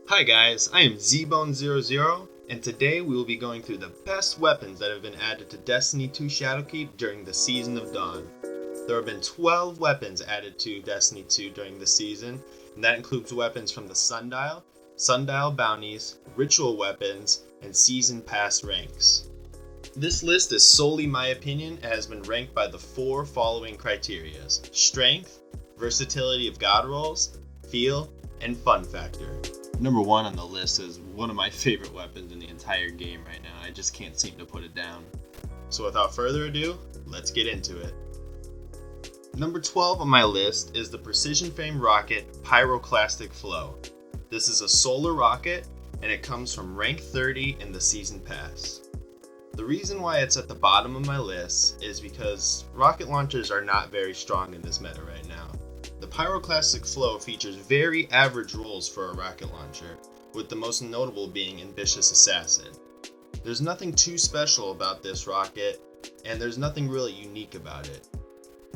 Hi guys, I am ZBone00, and today we will be going through the best weapons that have been added to Destiny 2 Shadowkeep during the Season of Dawn. There have been 12 weapons added to Destiny 2 during the season, and that includes weapons from the Sundial bounties, ritual weapons, and Season Pass ranks. This list is solely my opinion and has been ranked by the four following criteria: strength, versatility of god rolls, feel, and fun factor. Number one on the list is one of my favorite weapons in the entire game right now. I just can't seem to put it down. So without further ado, let's get into it. Number 12 on my list is the Precision Frame Rocket Pyroclastic Flow. This is a solar rocket and it comes from rank 30 in the Season Pass. The reason why it's at the bottom of my list is because rocket launchers are not very strong in this meta right now. The Pyroclastic Flow features very average rolls for a rocket launcher, with the most notable being Ambitious Assassin. There's nothing too special about this rocket, and there's nothing really unique about it.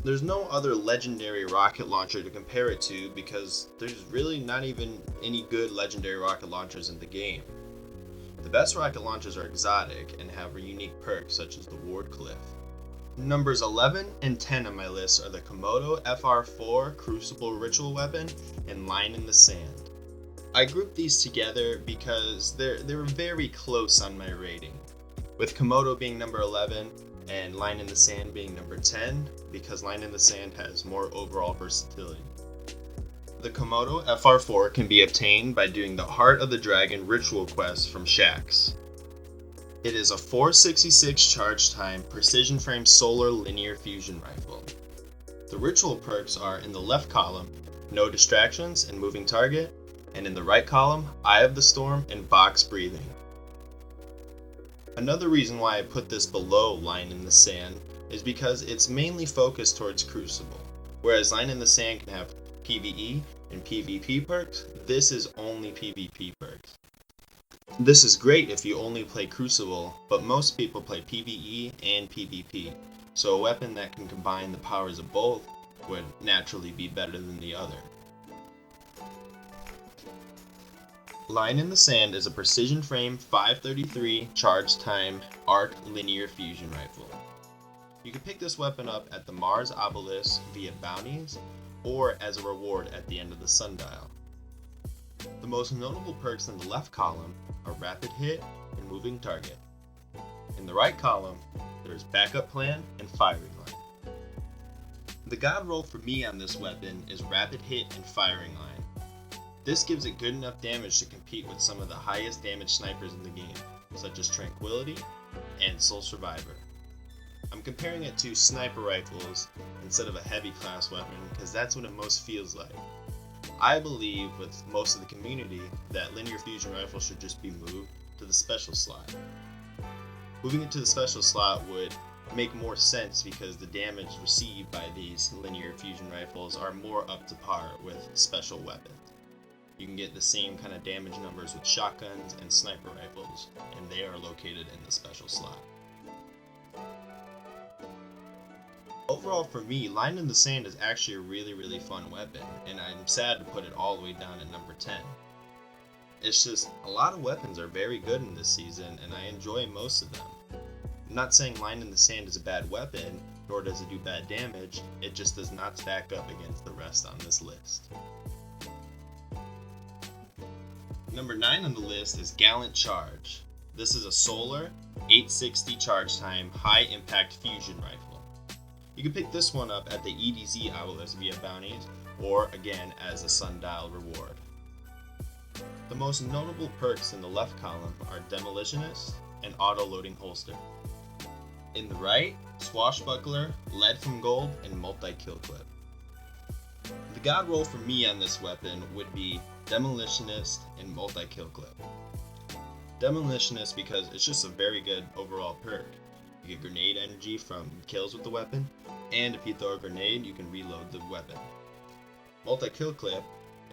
There's no other legendary rocket launcher to compare it to because there's really not even any good legendary rocket launchers in the game. The best rocket launchers are exotic and have unique perks such as the Ward Cliff. Numbers 11 and 10 on my list are the Komodo FR4 Crucible Ritual Weapon and Line in the Sand. I grouped these together because they're very close on my rating, with Komodo being number 11 and Line in the Sand being number 10 because Line in the Sand has more overall versatility. The Komodo FR4 can be obtained by doing the Heart of the Dragon ritual quest from Shaxx. It is a 466 charge time precision frame solar linear fusion rifle. The ritual perks are in the left column, no distractions and moving target, and in the right column, Eye of the Storm and box breathing. Another reason why I put this below Line in the Sand is because it's mainly focused towards Crucible. Whereas Line in the Sand can have PvE and PvP perks, this is only PvP perks. This is great if you only play Crucible, but most people play PvE and PvP, so a weapon that can combine the powers of both would naturally be better than the other. Line in the Sand is a precision frame 533 charge time arc linear fusion rifle. You can pick this weapon up at the Mars Obelisk via bounties or as a reward at the end of the Sundial. The most notable perks in the left column are Rapid Hit and Moving Target. In the right column, there's Backup Plan and Firing Line. The god roll for me on this weapon is Rapid Hit and Firing Line. This gives it good enough damage to compete with some of the highest damage snipers in the game, such as Tranquility and Soul Survivor. I'm comparing it to sniper rifles instead of a heavy class weapon because that's what it most feels like. I believe with most of the community that linear fusion rifles should just be moved to the special slot. Moving it to the special slot would make more sense because the damage received by these linear fusion rifles are more up to par with special weapons. You can get the same kind of damage numbers with shotguns and sniper rifles, and they are located in the special slot. Overall for me, Line in the Sand is actually a really fun weapon, and I'm sad to put it all the way down at number 10. It's just, a lot of weapons are very good in this season, and I enjoy most of them. I'm not saying Line in the Sand is a bad weapon, nor does it do bad damage, it just does not stack up against the rest on this list. Number 9 on the list is Gallant Charge. This is a solar, 860 charge time, high impact fusion rifle. You can pick this one up at the EDZ Obelisk via bounties, or again as a Sundial reward. The most notable perks in the left column are Demolitionist and Auto-Loading Holster. In the right, Swashbuckler, Lead from Gold, and Multi-Kill Clip. The god roll for me on this weapon would be Demolitionist and Multi-Kill Clip. Demolitionist because it's just a very good overall perk. You get grenade energy from kills with the weapon, and if you throw a grenade, you can reload the weapon. Multi-Kill Clip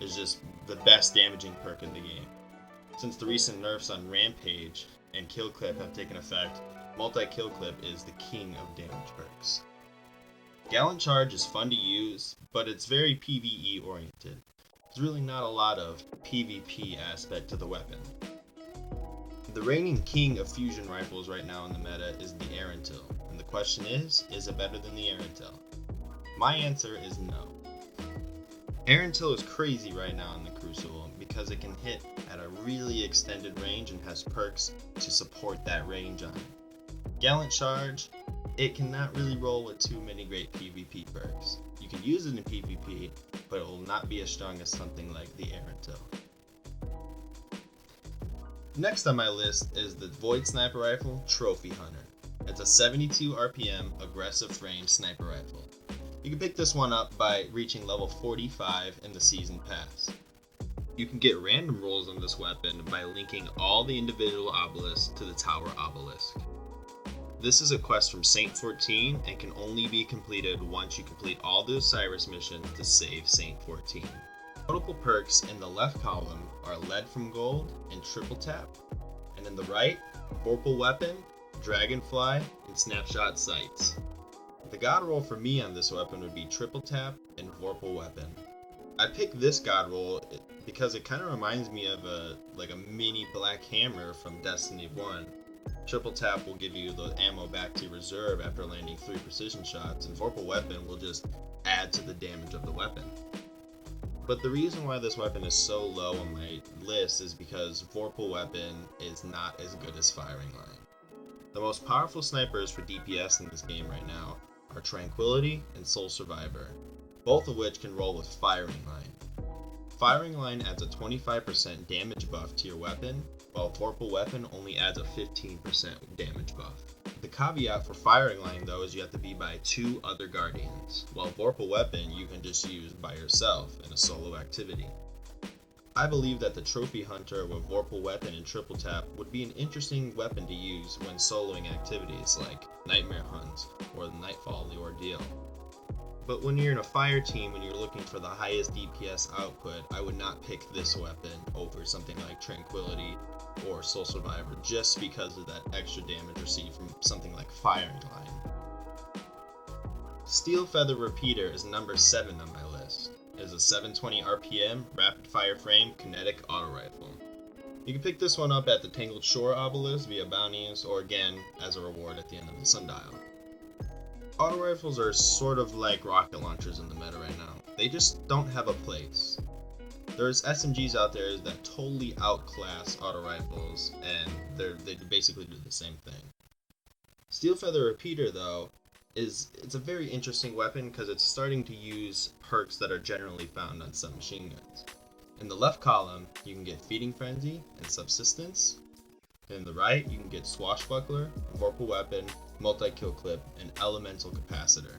is just the best damaging perk in the game. Since the recent nerfs on Rampage and Kill Clip have taken effect, Multi-Kill Clip is the king of damage perks. Gallant Charge is fun to use, but it's very PvE oriented. there's really not a lot of PvP aspect to the weapon. The reigning king of fusion rifles right now in the meta is the Arantil, and the question is it better than the Arantil? My answer is no. Arantil is crazy right now in the Crucible because it can hit at a really extended range and has perks to support that range on it. Gallant Charge, it cannot really roll with too many great PvP perks. You can use it in PvP, but it will not be as strong as something like the Arantil. Next on my list is the Void Sniper Rifle Trophy Hunter. It's a 72 RPM aggressive frame sniper rifle. You can pick this one up by reaching level 45 in the Season Pass. You can get random rolls on this weapon by linking all the individual obelisks to the Tower Obelisk. This is a quest from Saint 14 and can only be completed once you complete all the Osiris missions to save Saint 14. Notable perks in the left column are Lead from Gold and Triple Tap, and in the right, Vorpal Weapon, Dragonfly, and Snapshot Sights. The god roll for me on this weapon would be Triple Tap and Vorpal Weapon. I picked this god roll because it kind of reminds me of a mini Black Hammer from Destiny 1. Triple Tap will give you the ammo back to your reserve after landing 3 precision shots, and Vorpal Weapon will just add to the damage of the weapon. But the reason why this weapon is so low on my list is because Vorpal Weapon is not as good as Firing Line. The most powerful snipers for DPS in this game right now are Tranquility and Soul Survivor, both of which can roll with Firing Line. Firing Line adds a 25% damage buff to your weapon, while Vorpal Weapon only adds a 15% damage buff. The caveat for Firing Line though is you have to be by 2 other Guardians, while Vorpal Weapon you can just use by yourself in a solo activity. I believe that the Trophy Hunter with Vorpal Weapon and Triple Tap would be an interesting weapon to use when soloing activities like Nightmare Hunts or the Nightfall the Ordeal. But when you're in a fire team and you're looking for the highest DPS output, I would not pick this weapon over something like Tranquility or Soul Survivor just because of that extra damage received from something like Firing Line. Steel Feather Repeater is number 7 on my list. It is a 720 RPM rapid fire frame kinetic auto rifle. You can pick this one up at the Tangled Shore Obelisk via bounties or again as a reward at the end of the sundial. Auto rifles are sort of like rocket launchers in the meta right now. They just don't have a place. There's SMGs out there that totally outclass auto rifles, and they basically do the same thing. Steel Feather Repeater, though, it's a very interesting weapon because it's starting to use perks that are generally found on submachine guns. In the left column, you can get Feeding Frenzy and Subsistence. In the right, you can get Swashbuckler, Vorpal Weapon, Multi-Kill Clip, and Elemental Capacitor.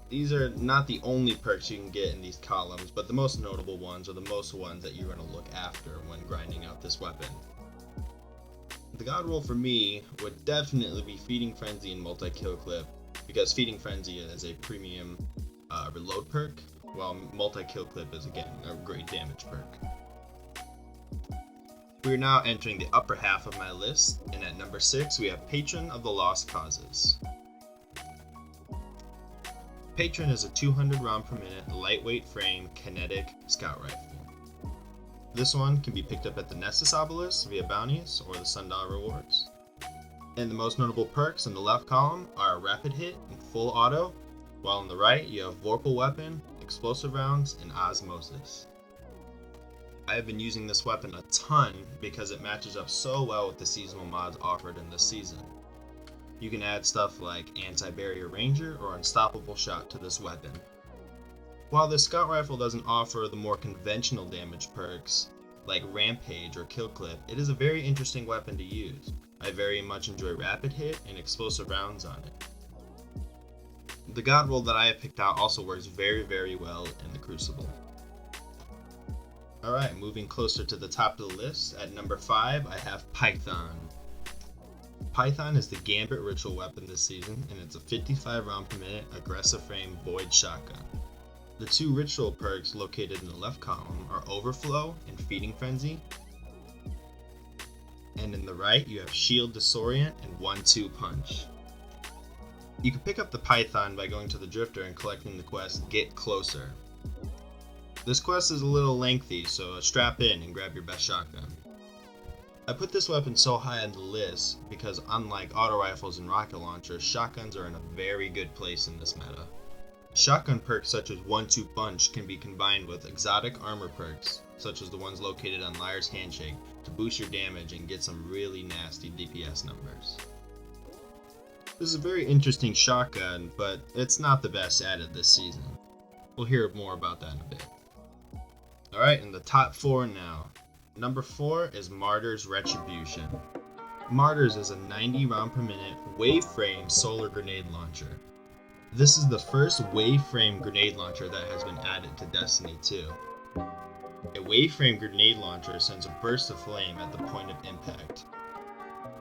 These are not the only perks you can get in these columns, but the most notable ones are the most ones that you're going to look after when grinding out this weapon. The god roll for me would definitely be Feeding Frenzy and Multi-Kill Clip, because Feeding Frenzy is a premium reload perk, while Multi-Kill Clip is again a great damage perk. We are now entering the upper half of my list, and at number 6 we have Patron of the Lost Causes. Patron is a 200 round per minute lightweight frame kinetic scout rifle. This one can be picked up at the Nessus Obelisk via bounties or the sundial rewards. And the most notable perks in the left column are Rapid Hit and Full Auto, while on the right you have Vorpal Weapon, Explosive Rounds, and Osmosis. I have been using this weapon a ton because it matches up so well with the seasonal mods offered in this season. You can add stuff like Anti-Barrier Ranger or Unstoppable Shot to this weapon. While the Scout Rifle doesn't offer the more conventional damage perks like Rampage or Kill Clip, it is a very interesting weapon to use. I very much enjoy Rapid Hit and Explosive Rounds on it. The god roll that I have picked out also works very, very well in the Crucible. Alright, moving closer to the top of the list, at number 5 I have Python. Python is the Gambit ritual weapon this season, and it's a 55 round per minute aggressive frame void shotgun. The 2 ritual perks located in the left column are Overflow and Feeding Frenzy, and in the right you have Shield Disorient and 1-2 Punch. You can pick up the Python by going to the Drifter and collecting the quest Get Closer. This quest is a little lengthy, so strap in and grab your best shotgun. I put this weapon so high on the list because unlike auto rifles and rocket launchers, shotguns are in a very good place in this meta. Shotgun perks such as 1-2 punch can be combined with exotic armor perks, such as the ones located on Liar's Handshake, to boost your damage and get some really nasty DPS numbers. This is a very interesting shotgun, but it's not the best added this season. We'll hear more about that in a bit. Alright, in the top 4 now. Number 4 is Martyr's Retribution. Martyr's is a 90 round per minute wave frame solar grenade launcher. This is the first wave frame grenade launcher that has been added to Destiny 2. A wave frame grenade launcher sends a burst of flame at the point of impact.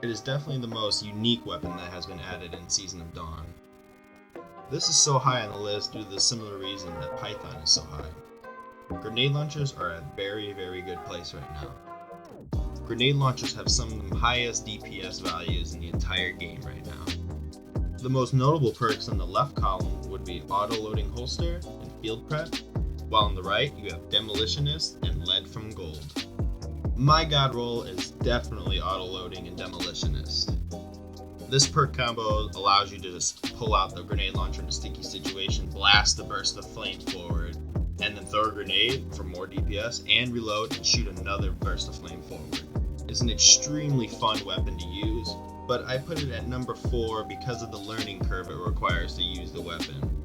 It is definitely the most unique weapon that has been added in Season of Dawn. This is so high on the list due to the similar reason that Python is so high. Grenade launchers are at a very, very good place right now. Grenade launchers have some of the highest DPS values in the entire game right now. The most notable perks on the left column would be auto-loading holster and field prep, while on the right you have Demolitionist and Lead from Gold. My god roll is definitely auto-loading and Demolitionist. This perk combo allows you to just pull out the grenade launcher in a sticky situation, blast the burst of flame forward, and then throw a grenade for more DPS, and reload and shoot another burst of flame forward. It's an extremely fun weapon to use, but I put it at number 4 because of the learning curve it requires to use the weapon.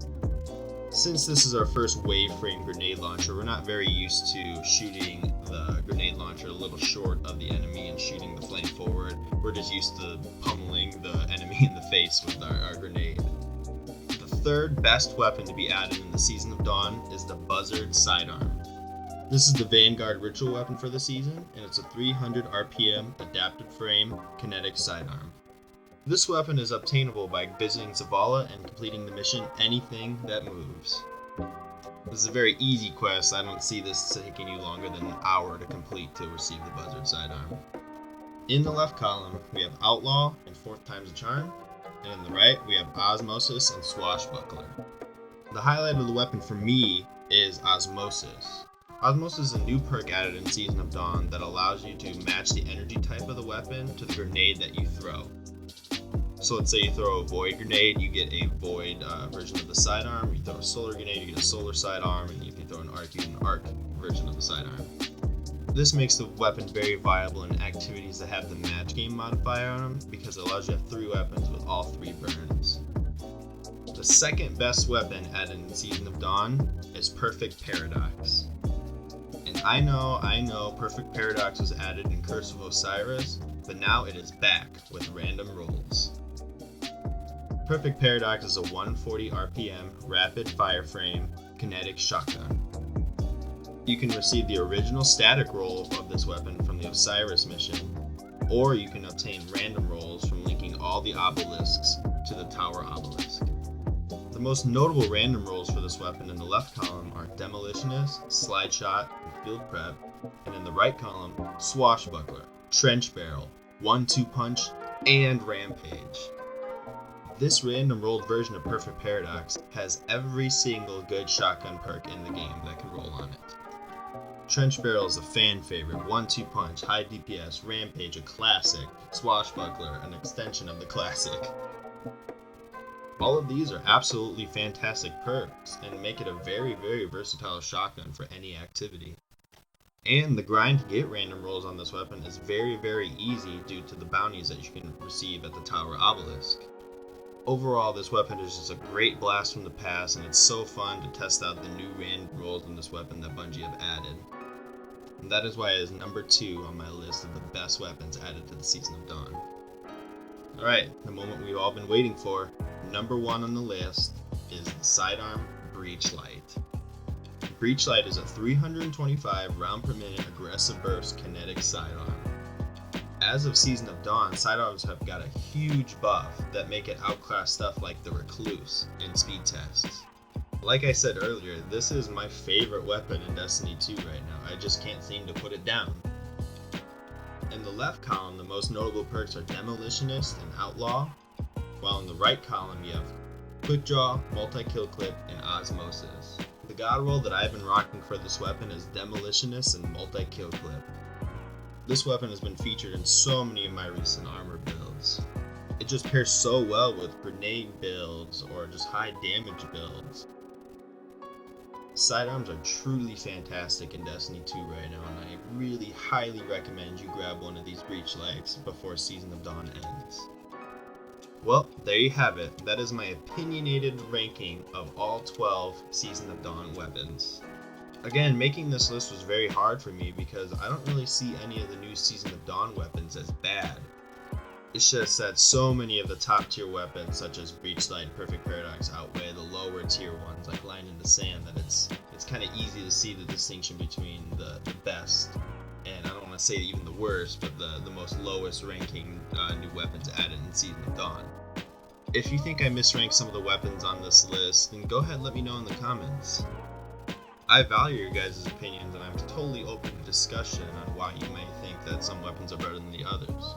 Since this is our first wave frame grenade launcher, we're not very used to shooting the grenade launcher a little short of the enemy and shooting the flame forward. We're just used to pummeling the enemy in the face with our grenade. The third best weapon to be added in the Season of Dawn is the Buzzard Sidearm. This is the Vanguard ritual weapon for the season, and it's a 300 RPM adapted frame kinetic sidearm. This weapon is obtainable by visiting Zavala and completing the mission Anything That Moves. This is a very easy quest. I don't see this taking you longer than an hour to complete to receive the Buzzard Sidearm. In the left column, we have Outlaw and 4th Time's a Charm, and in the right, we have Osmosis and Swashbuckler. The highlight of the weapon for me is Osmosis. Osmosis is a new perk added in Season of Dawn that allows you to match the energy type of the weapon to the grenade that you throw. So let's say you throw a void grenade, you get a void version of the sidearm. You throw a solar grenade, you get a solar sidearm, and if you throw an arc, you get an arc version of the sidearm. This makes the weapon very viable in activities that have the match game modifier on them because it allows you to have 3 weapons with all 3 burns. The second best weapon added in Season of Dawn is Perfect Paradox. And I know Perfect Paradox was added in Curse of Osiris, but now it is back with random rolls. Perfect Paradox is a 140 RPM rapid fire frame kinetic shotgun. You can receive the original static roll of this weapon from the Osiris mission, or you can obtain random rolls from linking all the obelisks to the Tower Obelisk. The most notable random rolls for this weapon in the left column are Demolitionist, Slide Shot, and Field Prep, and in the right column, Swashbuckler, Trench Barrel, 1-2 Punch, and Rampage. This random rolled version of Perfect Paradox has every single good shotgun perk in the game that can roll on it. Trench Barrel is a fan favorite, 1-2 Punch, high DPS, Rampage a classic, Swashbuckler an extension of the classic. All of these are absolutely fantastic perks and make it a very, very versatile shotgun for any activity. And the grind to get random rolls on this weapon is very, very easy due to the bounties that you can receive at the Tower Obelisk. Overall, this weapon is just a great blast from the past, and it's so fun to test out the new random rolls on this weapon that Bungie have added. And that is why it is number 2 on my list of the best weapons added to the Season of Dawn. Alright, the moment we've all been waiting for. Number 1 on the list is the Sidearm Breachlight. Breachlight is a 325 round per minute aggressive burst kinetic sidearm. As of Season of Dawn, sidearms have got a huge buff that make it outclass stuff like the Recluse in speed tests. Like I said earlier, this is my favorite weapon in Destiny 2 right now. I just can't seem to put it down. In the left column, the most notable perks are Demolitionist and Outlaw, while in the right column you have Quick Draw, Multi-Kill Clip, and Osmosis. The god roll that I've been rocking for this weapon is Demolitionist and Multi-Kill Clip. This weapon has been featured in so many of my recent armor builds. It just pairs so well with grenade builds or just high damage builds. Sidearms are truly fantastic in Destiny 2 right now, and I really highly recommend you grab one of these breach lights before Season of Dawn ends. Well, there you have it. That is my opinionated ranking of all 12 Season of Dawn weapons. Again, making this list was very hard for me because I don't really see any of the new Season of Dawn weapons as bad. It's just that so many of the top tier weapons such as Breachlight and Perfect Paradox outweigh the lower tier ones like Line in the Sand that it's kind of easy to see the distinction between the best and I don't want to say even the worst, but the most lowest ranking new weapons added in Season of Dawn. If you think I misranked some of the weapons on this list, then go ahead and let me know in the comments. I value your guys' opinions and I'm totally open to discussion on why you may think that some weapons are better than the others.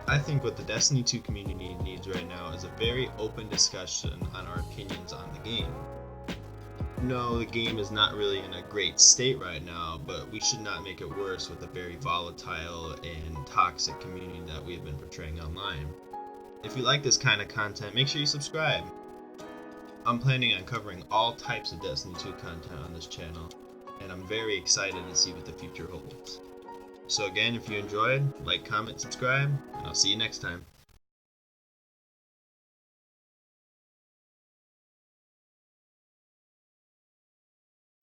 I think what the Destiny 2 community needs right now is a very open discussion on our opinions on the game. No, the game is not really in a great state right now, but we should not make it worse with a very volatile and toxic community that we have been portraying online. If you like this kind of content, make sure you subscribe. I'm planning on covering all types of Destiny 2 content on this channel, and I'm very excited to see what the future holds. So again, if you enjoyed, like, comment, subscribe, and I'll see you next time.